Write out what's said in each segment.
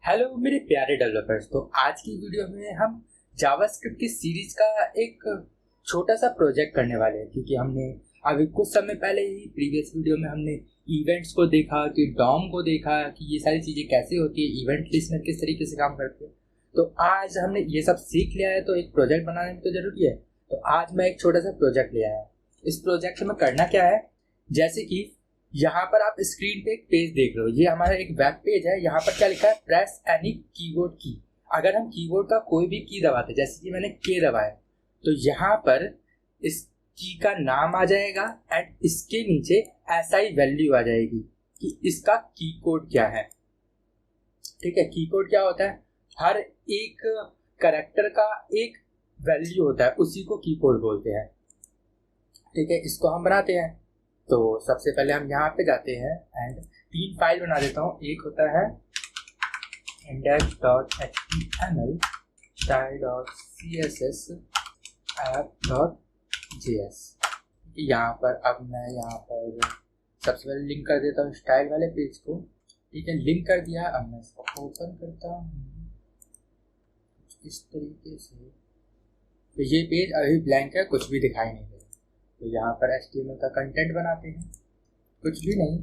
Hello मेरे प्यारे developers. तो आज की वीडियो में हम जावास्क्रिप्ट की सीरीज का एक छोटा सा प्रोजेक्ट करने वाले हैं, क्योंकि हमने अभी कुछ समय पहले ही प्रीवियस वीडियो में हमने इवेंट्स को देखा कि डॉम को देखा कि ये सारी चीज़ें कैसे होती है, इवेंट लिस्टनर किस तरीके से काम करते हैं। तो आज हमने ये सब सीख लिया है, तो एक प्रोजेक्ट बनाने में तो जरूरी है। तो आज मैं एक छोटा सा प्रोजेक्ट ले आया। इस प्रोजेक्ट में करना क्या है, जैसे कि यहाँ पर आप स्क्रीन पे एक पेज देख रहे हो, ये हमारा एक वेब पेज है। यहाँ पर क्या लिखा है, प्रेस एनी कीबोर्ड की। अगर हम कीबोर्ड का कोई भी की दबाते, जैसे कि मैंने के दबाया, तो यहाँ पर इस की का नाम आ जाएगा एंड इसके नीचे ऐसा ही वैल्यू आ जाएगी कि इसका की कोड क्या है। ठीक है, की कोड क्या होता है, हर एक कैरेक्टर का एक वैल्यू होता है, उसी को की कोड बोलते हैं। ठीक है, इसको हम बनाते हैं। तो सबसे पहले हम यहाँ पे जाते हैं एंड 3 फाइल बना देता हूँ। एक होता है index.html, style.css, app.js। यहाँ पर अब मैं यहाँ पर सबसे पहले लिंक कर देता हूँ स्टाइल वाले पेज को। ठीक है, लिंक कर दिया। अब मैं इसको ओपन करता हूँ इस तरीके से। तो ये पेज अभी ब्लैंक है, कुछ भी दिखाई नहीं दे। तो यहाँ पर HTML का कंटेंट बनाते हैं, कुछ भी नहीं।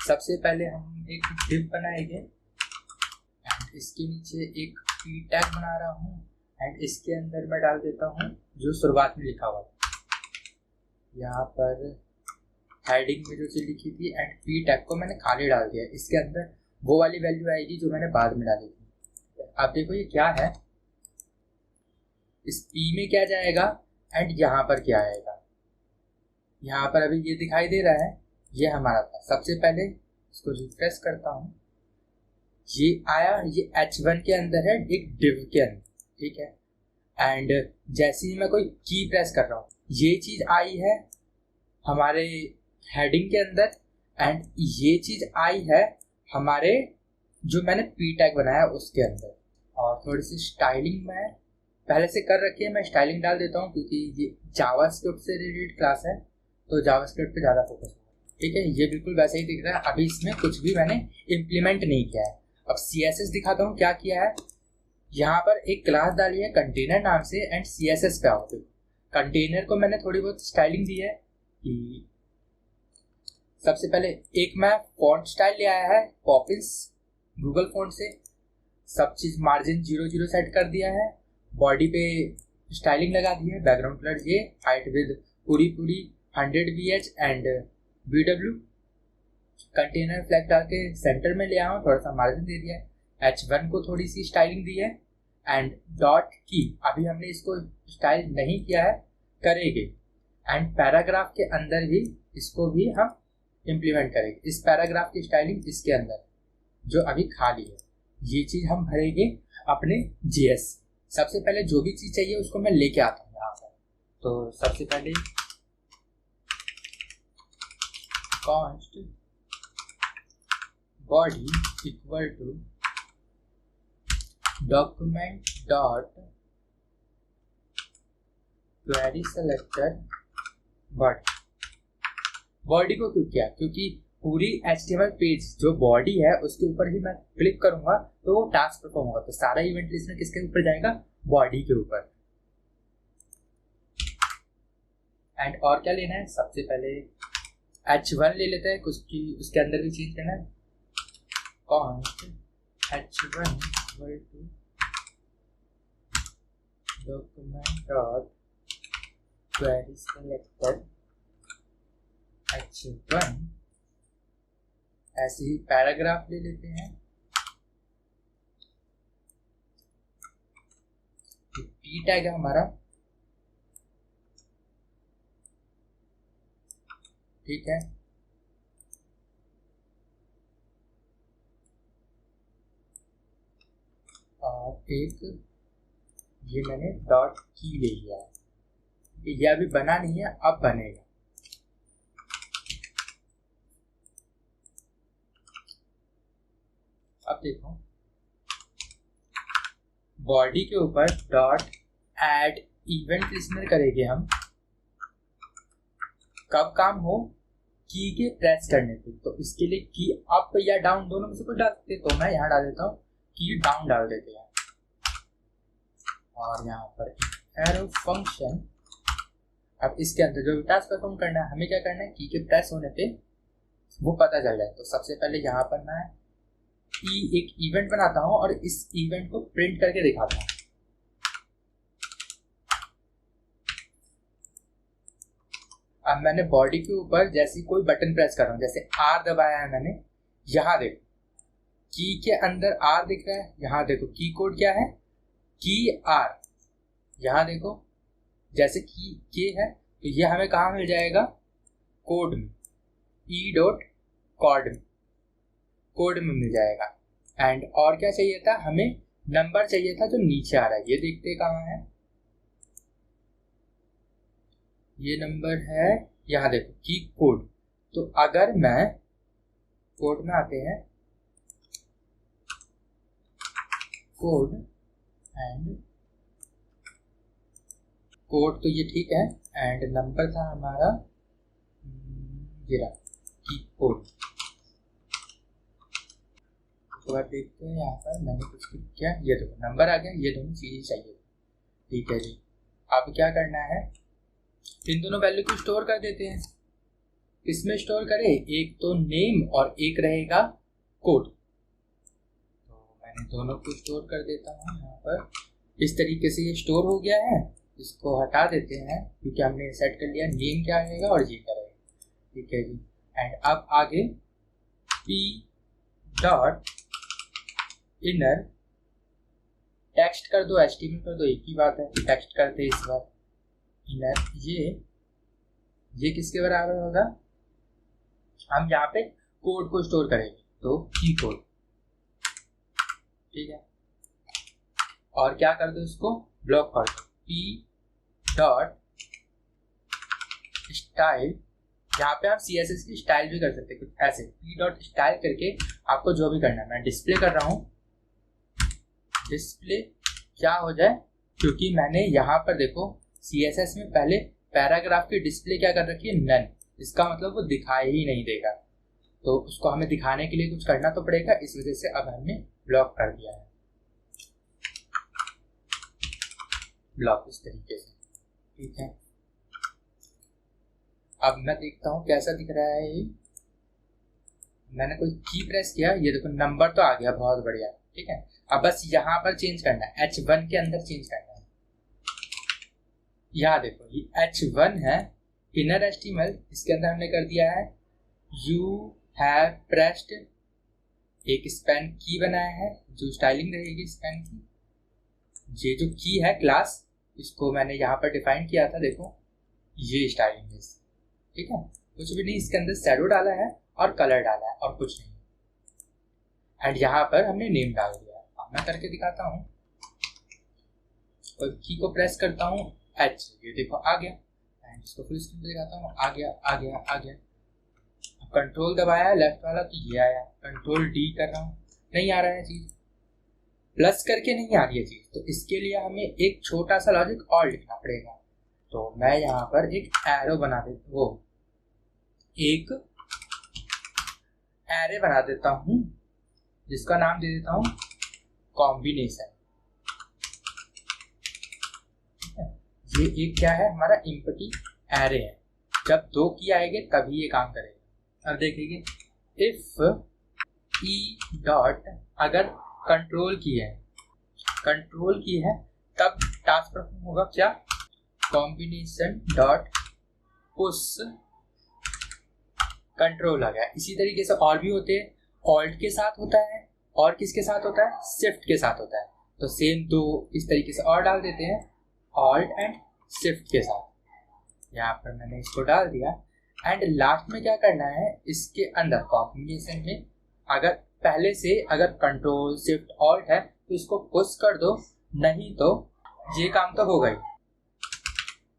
सबसे पहले हम एक div बनाएंगे एंड इसके नीचे एक p टैग बना रहा हूँ एंड इसके अंदर मैं डाल देता हूँ जो शुरुआत में लिखा हुआ था। यहाँ पर हेडिंग में जो चीज़ लिखी थी एंड p टैग को मैंने खाली डाल दिया। इसके अंदर वो वाली वैल्यू आएगी जो मैंने बाद में डाली थी। अब देखो ये क्या है, इस p में क्या जाएगा एंड यहाँ पर क्या आएगा। यहाँ पर अभी ये दिखाई दे रहा है, ये हमारा था। सबसे पहले इसको रिफ्रेश करता हूँ, ये आया, ये H1 के अंदर है, एक div के अंदर। ठीक है, एंड जैसे ही मैं कोई की प्रेस कर रहा हूँ, ये चीज़ आई है हमारे हेडिंग के अंदर एंड ये चीज़ आई है हमारे जो मैंने p टैग बनाया उसके अंदर। और थोड़ी सी स्टाइलिंग मैं पहले से कर रखी है, मैं स्टाइलिंग डाल देता हूँ क्योंकि ये जावास्क्रिप्ट से रिलेटेड क्लास है, तो जावास्क्रिप्ट पे ज़्यादा फोकस होगा। ठीक है, ये बिल्कुल वैसे ही दिख रहा है। अभी इसमें कुछ भी मैंने इम्प्लीमेंट नहीं किया है। अब CSS दिखाता हूँ क्या किया है। यहाँ पर एक क्लास डाली है कंटेनर नाम से एंड CSS पे आओ। कंटेनर को मैंने थोड़ी बहुत स्टाइलिंग दी है कि सबसे पहले एक मैं फॉन्ट स्टाइल ले आया है पॉपिंस गूगल फॉन्ट से। सब चीज़ मार्जिन 0 सेट कर दिया है। बॉडी पे स्टाइलिंग लगा दी है, बैकग्राउंड कलर ये, हाइट विद पूरी 100 VH and VW। Container flag डाल के सेंटर में ले आया हूँ, थोड़ा सा मार्जिन दे दिया है। H1 को थोड़ी सी स्टाइलिंग दी है एंड डॉट की अभी हमने इसको स्टाइल नहीं किया है, करेंगे। एंड पैराग्राफ के अंदर भी इसको भी हम इम्प्लीमेंट करेंगे। इस पैराग्राफ की स्टाइलिंग इसके अंदर जो अभी खाली है, ये चीज़ हम भरेंगे अपने JS। सबसे पहले जो भी चीज़ चाहिए उसको मैं लेके आता हूँ यहाँ पर। तो सबसे पहले const body equal to document dot query selector body। Body को क्यों किया, क्योंकि पूरी HTML पेज जो बॉडी है उसके ऊपर ही मैं क्लिक करूंगा तो वो टास्क परफॉर्म होगा। तो सारा इवेंट लिस्टनर किसके ऊपर जाएगा, बॉडी के ऊपर। एंड और क्या लेना है, सबसे पहले H1 ले लेते हैं, कुछ की उसके अंदर भी चीज लेना है। const H1 equal to document dot query selector H1। ऐसे ही पैराग्राफ ले लेते हैं, p टैग है हमारा। ठीक है, और एक ये मैंने डॉट की ले लिया है। ये अभी बना नहीं है, अब बनेगा। अब देखो बॉडी के ऊपर डॉट ऐड इवेंट लिस्टनर करेंगे हम। कब काम हो, की के प्रेस करने पे। तो इसके लिए की अप या डाउन दोनों में से कुछ डाल सकते, तो मैं यहाँ डाल देता हूँ की डाउन डाल देते हैं और यहाँ पर एरो फंक्शन। अब इसके अंदर जो भी टास्क परफॉर्म करना है, हमें क्या करना है, की के प्रेस होने पे वो पता चल जाए। तो सबसे पहले यहाँ पर मैं एक इवेंट बनाता हूँ और इस इवेंट को प्रिंट करके दिखाता हूँ। अब मैंने बॉडी के ऊपर जैसे कोई बटन प्रेस कर रहा हूँ, जैसे आर दबाया है मैंने, यहाँ देखो की के अंदर आर दिख रहा है, यहाँ देखो की कोड क्या है, की आर। यहाँ देखो जैसे की के है तो ये हमें कहाँ मिल जाएगा, कोड में, कोड में मिल जाएगा। एंड और क्या चाहिए था, हमें नंबर चाहिए था जो नीचे आ रहा है, ये देखते कहाँ है, ये नंबर है यहाँ देखो की कोड। तो अगर मैं कोड में आते हैं, कोड एंड कोड, तो ये ठीक है। एंड नंबर था हमारा ये रहा की कोड। तो आप देखते हैं यहाँ पर मैंने कुछ क्लिक किया, ये देखो नंबर आ गया, ये दोनों चीजें चाहिए। ठीक है जी, अब क्या करना है, इन दोनों वैल्यू को स्टोर कर देते हैं। इसमें स्टोर करें, एक तो नेम और एक रहेगा कोड। तो मैंने दोनों को स्टोर कर देता हूँ यहाँ पर। इस तरीके से ये स्टोर हो गया है। इसको हटा देते हैं क्योंकि हमने सेट कर लिया नेम क्या रहेगा और ये क्या रहेगा। ठीक है जी, एंड अब आगे p डॉट इनर टेक्स्ट कर दो, एचटीएमएल कर दो, एक ही बात है, टेक्स्ट करते इस बार इनर। ये किसके बराबर होगा, हम यहाँ पे कोड को स्टोर करेंगे तो की कोड। ठीक है, और क्या कर दो, इसको ब्लॉक कर दो, p डॉट स्टाइल। यहाँ पे आप CSS की स्टाइल भी कर सकते हैं कुछ ऐसे, p डॉट स्टाइल करके आपको जो भी करना है। मैं डिस्प्ले कर रहा हूँ, डिस्प्ले क्या हो जाए, क्योंकि मैंने यहाँ पर देखो CSS में पहले पैराग्राफ की डिस्प्ले क्या कर रखी है, नन। इसका मतलब वो दिखाई ही नहीं देगा, तो उसको हमें दिखाने के लिए कुछ करना तो पड़ेगा, इस वजह से अब हमने ब्लॉक कर दिया है, ब्लॉक इस तरीके से। ठीक है, अब मैं देखता हूँ कैसा दिख रहा है ये। मैंने कोई की प्रेस किया, ये देखो नंबर तो आ गया, बहुत बढ़िया। ठीक है, अब बस यहाँ पर चेंज करना है, H1 के अंदर चेंज करना है। यहाँ देखो ये H1 है, इनर HTML, इसके अंदर हमने कर दिया है यू हैव प्रेस्ड, एक स्पैन की बनाया है जो स्टाइलिंग रहेगी स्पैन की। ये जो की है क्लास, इसको मैंने यहाँ पर डिफाइन किया था, देखो ये स्टाइलिंग है। ठीक है, कुछ भी नहीं, इसके अंदर शैडो डाला है और कलर डाला है और कुछ नहीं। एंड यहाँ पर हमने नेम डाल दिया। अब मैं करके दिखाता हूँ, और की को प्रेस करता हूँ H, ये देखो आ गया। एंड इसको फुल स्क्रीन पे दिखाता हूँ, आ गया आ गया आ गया। कंट्रोल दबाया लेफ्ट वाला तो ये आया, कंट्रोल D कर रहा हूँ, नहीं आ रहा है चीज, प्लस करके नहीं आ रही है चीज। तो इसके लिए हमें एक छोटा सा लॉजिक और लिखना पड़ेगा। तो मैं यहाँ पर एक एरो बना देता हूँ, एक एरे बना देता हूँ, जिसका नाम दे देता हूँ कॉम्बिनेशन। ये एक क्या है, हमारा इम्पटी एरे है। जब दो की आएंगे तभी ये काम करेगा। अब देखिए, इफ ई डॉट, अगर कंट्रोल की है, कंट्रोल की है तब टास्क परफॉर्म होगा क्या, कॉम्बिनेशन डॉट पुश कंट्रोल आ गया। इसी तरीके से और भी होते हैं, ऑल्ट के साथ होता है और किसके साथ होता है, शिफ्ट के साथ होता है। तो सेम दो इस तरीके से और डाल देते हैं, ऑल्ट एंड शिफ्ट के साथ। यहाँ पर मैंने इसको डाल दिया। एंड लास्ट में क्या करना है, इसके अंदर कॉम्बिनेशन में अगर पहले से अगर कंट्रोल शिफ्ट ऑल्ट है तो इसको पुश कर दो, नहीं तो ये काम तो होगा ही,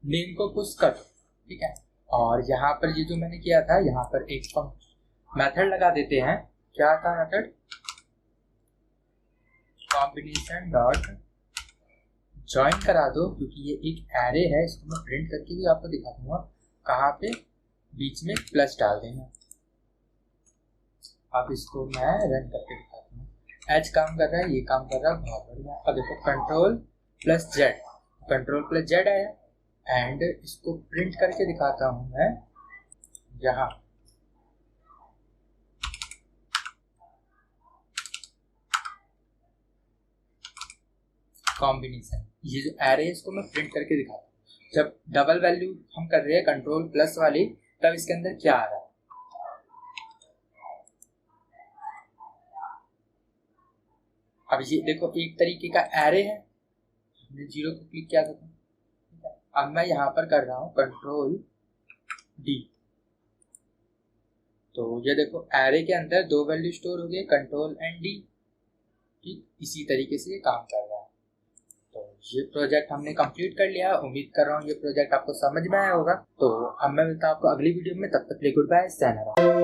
नेम को पुश कर दो। ठीक है, और यहाँ पर ये जो मैंने किया था, यहाँ पर एक मेथड लगा देते हैं। क्या था मेथड, कॉम्बिनेशन डॉट ज्वाइन करा दो, क्योंकि ये एक एरे है। इसको मैं प्रिंट करके भी आपको दिखा दूंगा, कहाँ पे बीच में प्लस डाल देना। अब इसको मैं रन करके दिखाता हूँ। एच काम कर रहा है, ये काम कर रहा है, बहुत बढ़िया। अब देखो control plus Z, control plus Z आया एंड इसको प्रिंट करके दिखाता हूं मैं यहाँ। कॉम्बिनेशन, ये जो एरे है इसको मैं प्रिंट करके दिखाता हूँ। जब डबल वैल्यू हम कर रहे हैं कंट्रोल प्लस वाली, तब इसके अंदर क्या आ रहा है। अब ये देखो एक तरीके का एरे है, हमने 0 को क्लिक किया था। अब मैं यहाँ पर कर रहा हूँ कंट्रोल डी, तो ये देखो एरे के अंदर 2 वैल्यू स्टोर हो गए, कंट्रोल एंड डी। ठीक इसी तरीके से ये काम कर रहा है। तो ये प्रोजेक्ट हमने कंप्लीट कर लिया। उम्मीद कर रहा हूँ ये प्रोजेक्ट आपको समझ में आया होगा। तो अब मैं मिलता हूँ आपको अगली वीडियो में, तब तक के लिए गुड बाय, सायोनारा।